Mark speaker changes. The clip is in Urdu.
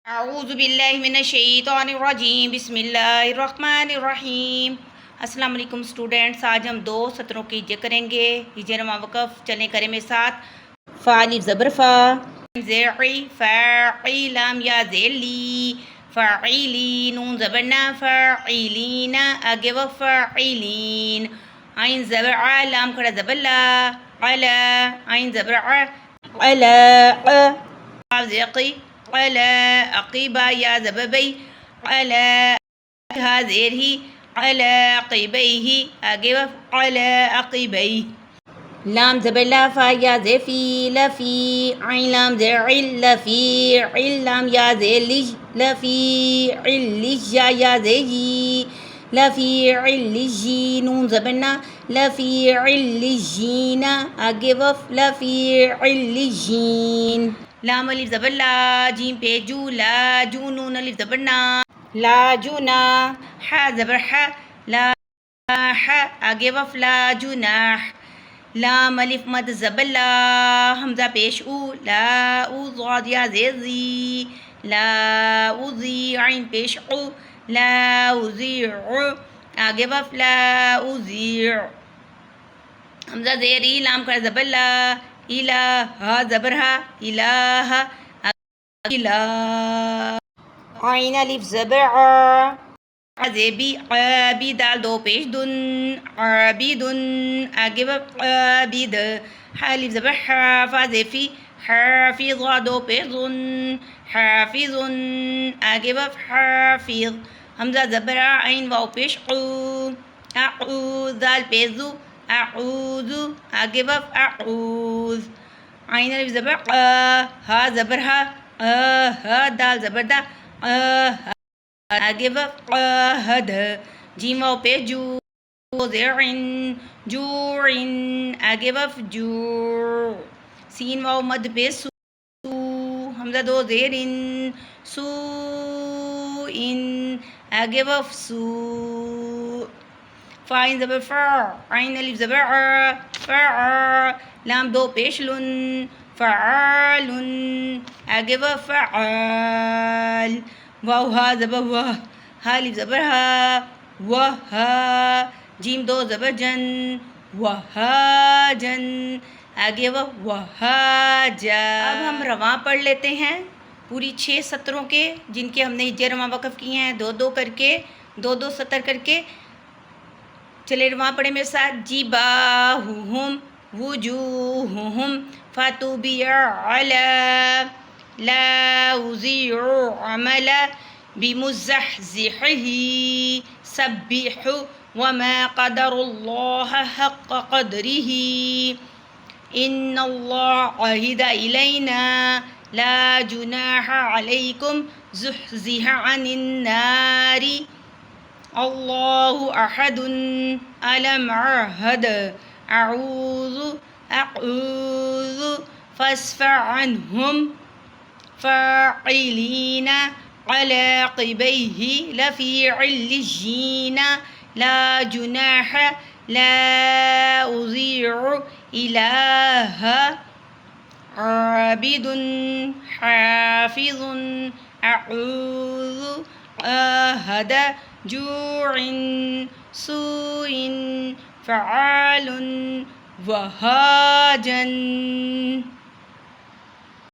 Speaker 1: اعوذ باللہ من الشیطان الرجیم بسم اللہ الرحمن الرحیم۔ السلام علیکم اسٹوڈینٹس، آج ہم 2 سطروں کی ہجے کریں گے۔ ہجے نما وقف چلیں کریں میرے ساتھ۔ فا الف زبر فا، زیعی فاعی لام یا ذیلی فاعیلی، نون زبر نا فاعیلین، آگے و فاعیلین، عین زبر ع لام کھڑا زبر لا علا، عین زبر ع علا، زیقی علا، عقیبہ یا زببی علا، ہا زیر ہی علا عقیبیہ، آگے وف علا عقیبیہ، لام زبر لا فا یا زفی لفی، عین لام زیر عل لفی عل، لام یا زیر لج لفی علج یا زیجی لفی علجی، نون زبر نا لفی علجین، آگے وف لفی علجین، لام الف زبر لا، جیم پہ جو لا جو، نون الف زبر نا لا جونا، حا زبر حا لا حا، آگے وف لا جناح، لام الف مد زبر لا، حمزہ پیش او لا او، ضاد یا زیر زی لا اوزی، عین پیش او لا اوزیع، آگے وف لا اوزیع، حمزہ زیری لام کر زبر لا، الہ زبر ہا الہ، الہ، عین الف زبر ع، زیبی عابی، دال دو پیش دن عابدن، آگے وف عابد، حا الف زبر حا، فا زیفی حافظ، دو پیش ظن حافظ، آگے وف حافظ، حمزہ زبر ع، عین واو پیش عو اعوذ، دال پیش ذو اعوذ، آگے وف اعوذ، عین الف زبر ق، ہا زبر ہا ہا، دال زبر دا آگے وف قاہد، جیم واو پہ جو زعن جوعن، آگے وف جوع، سین واو مد پہ سو، حمزہ دو زیرن سو ان، آگے وف سو، فا عین زبر فا، عین الف زبر ع فع، لام دو پیش لن فعال، آگے وف فعال، واو ہا زبر واہ، ہا الف زبر ہا وہا، جیم دو زبر جن وہاجن، آگے وہ وہاجا۔ اب ہم رواں پڑھ لیتے ہیں پوری 6 سطروں کے، جن کے ہم نے ہجے رواں وقف کیے ہیں 2 کر کے، 2 سطر کر کے۔ چلے رواں پڑھے میرے ساتھ۔ جباہہم وجوہہم فتبع علی لا اضیع عمل بمزحزحه سبح وما قدر الله حق قدره ان اللہ عہد الینا لا جناح علیکم زحزح عن النار اللہ احد الم عہد اعوذ اعوذ فاصفح عنہم فاعلین علی عقبیہ لفی علجین لا جناح لا اضیع الہ عابد حافظ اعوذ عہد جوع سوء فعال وہاجن۔